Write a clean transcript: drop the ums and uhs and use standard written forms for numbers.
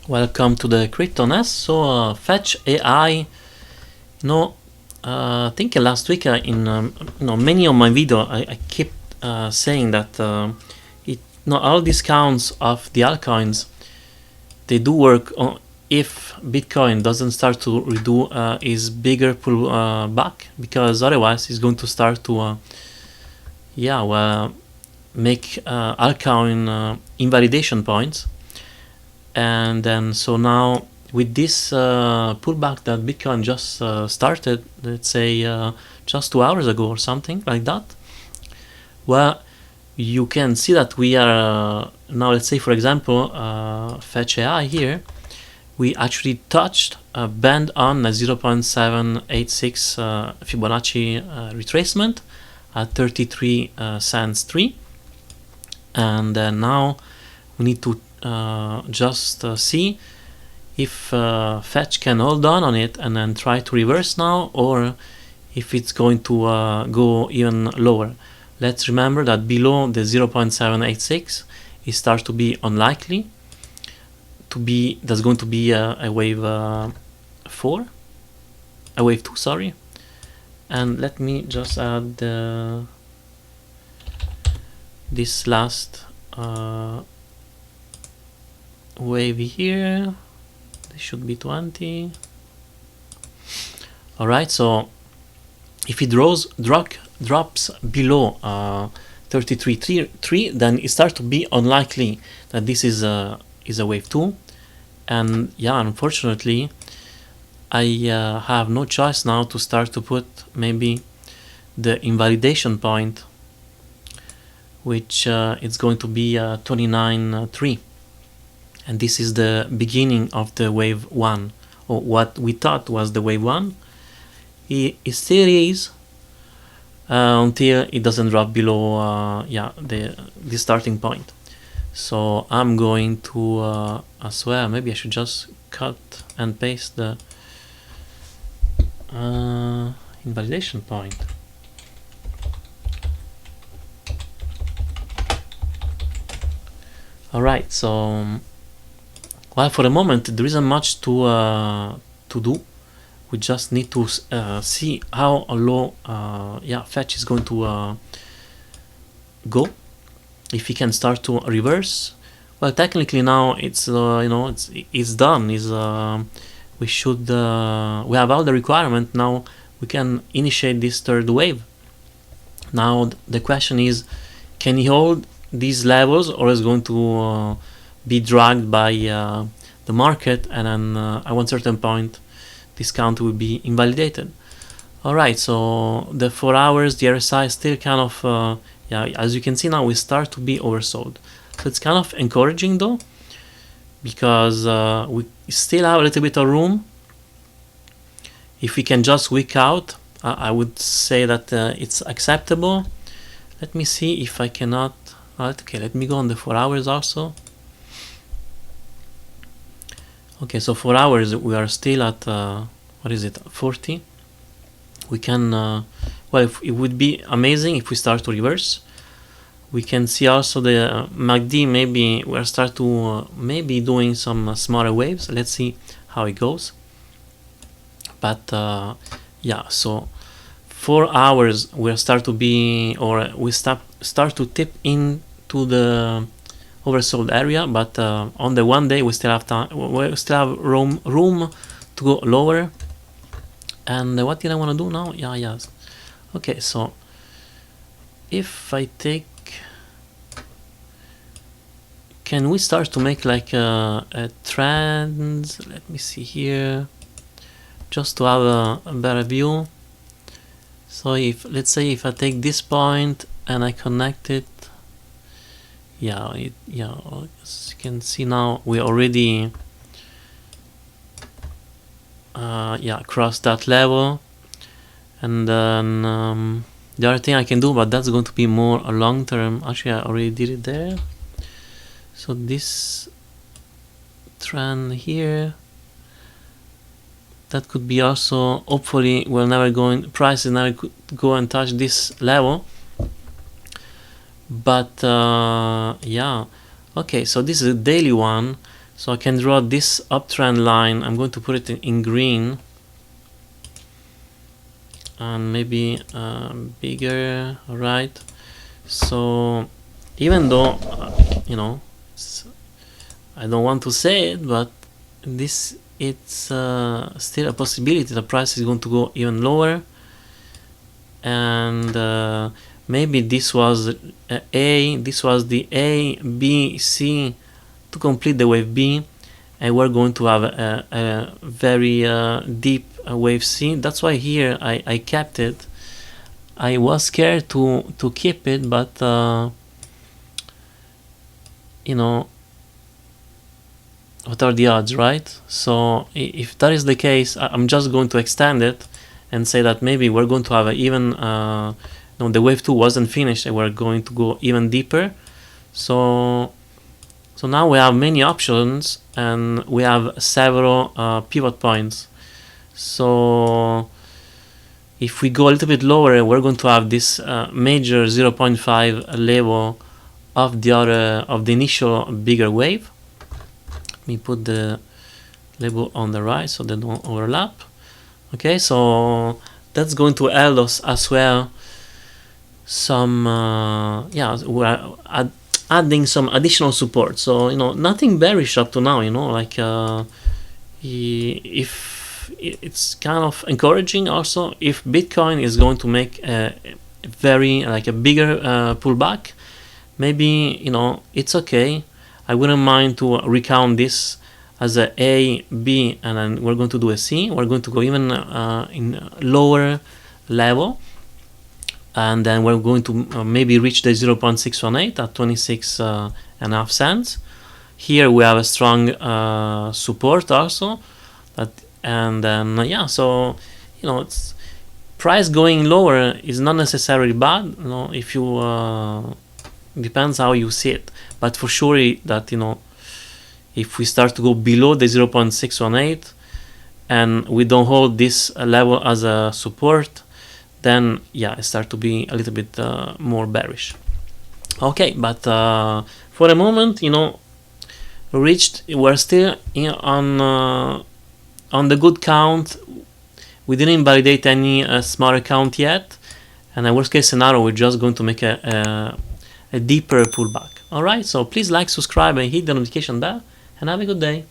Welcome to the Crypto Nest. So fetch AI, I think last week in many of my video I keep saying that all discounts of the altcoins, they do work if Bitcoin doesn't start to redo its bigger pull back, because otherwise it's going to start to make altcoin invalidation points. And then so now with this pullback that Bitcoin just started, let's say just 2 hours ago or something like that, well, you can see that we are now, let's say for example, fetch AI here, we actually touched a band on a 0.786 Fibonacci retracement at 33 cents 3, and now we need to just see if fetch can hold on it and then try to reverse now, or if it's going to go even lower. Let's remember that below the 0.786 it starts to be unlikely to be, there's going to be a wave 2, sorry. And let me just add this last wave here. This should be 20. Alright, so if it drops below 33.3, then it starts to be unlikely that this is a wave 2. And yeah, unfortunately I have no choice now to start to put maybe the invalidation point, which it's going to be 29.3. And this is the beginning of the wave 1, or what we thought was the wave 1. It still is until it doesn't drop below the starting point. So I'm going to as well, maybe I should just cut and paste the invalidation point. Alright, so well, for the moment there isn't much to do. We just need to see how low fetch is going to go. If we can start to reverse, well, technically now it's it's done. We should we have all the requirement now. We can initiate this third wave. Now the question is, can he hold these levels, or is going to be dragged by the market, and then at one certain point discount will be invalidated. Alright, so the 4 hours, the RSI is still kind of as you can see now we start to be oversold. So it's kind of encouraging though, because we still have a little bit of room. If we can just wick out, I would say that it's acceptable. Let me see if I cannot. Okay, let me go on the 4 hours also. Okay, so 4 hours we are still at what is it, 40. We can well, it would be amazing if we start to reverse. We can see also the MACD, maybe we'll start to maybe doing some smaller waves. Let's see how it goes. But yeah, so 4 hours we'll start to be, or we start to tip into the oversold area, but on the 1 day we still have time, we still have room to go lower. And what did I want to do now? Yes. Okay, so if I take, can we start to make like a trend? Let me see here, just to have a better view. So if, let's say if I take this point and I connect it, as you can see now we already crossed that level. And then the other thing I can do, but that's going to be more a long term. Actually, I already did it there. So this trend here, that could be also, hopefully we're never going, price is never go and touch this level. But yeah, okay, so this is a daily one. So I can draw this uptrend line. I'm going to put it in green and maybe bigger, right? So even though you know, I don't want to say it, but this it's still a possibility. The price is going to go even lower, and maybe this was this was the A, B, C to complete the wave B, and we're going to have a very deep wave C. That's why here I kept it. I was scared to keep it, but you know, what are the odds, right? So if that is the case, I'm just going to extend it and say that maybe we're going to have even no, the wave 2 wasn't finished and we're going to go even deeper. So now we have many options and we have several pivot points. So if we go a little bit lower, we're going to have this major 0.5 level of the initial bigger wave. Let me put the label on the right so they don't overlap. Okay, so that's going to help us as well. Some yeah, we're adding some additional support. So nothing bearish up to now. Like if it's kind of encouraging also if Bitcoin is going to make a very like a bigger pullback. Maybe it's okay. I wouldn't mind to recount this as a B, and then we're going to do a C. We're going to go even in lower level, and then we're going to maybe reach the 0.618 at 26.5 cents. Here we have a strong support also, and then yeah. So it's price going lower is not necessarily bad. If you depends how you see it, but for sure that if we start to go below the 0.618 and we don't hold this level as a support, then yeah, it start to be a little bit more bearish. Okay, but for the moment, we're still on the good count. We didn't validate any smaller count yet, and in worst case scenario, we're just going to make a deeper pullback. Alright, so please like, subscribe, and hit the notification bell, and have a good day.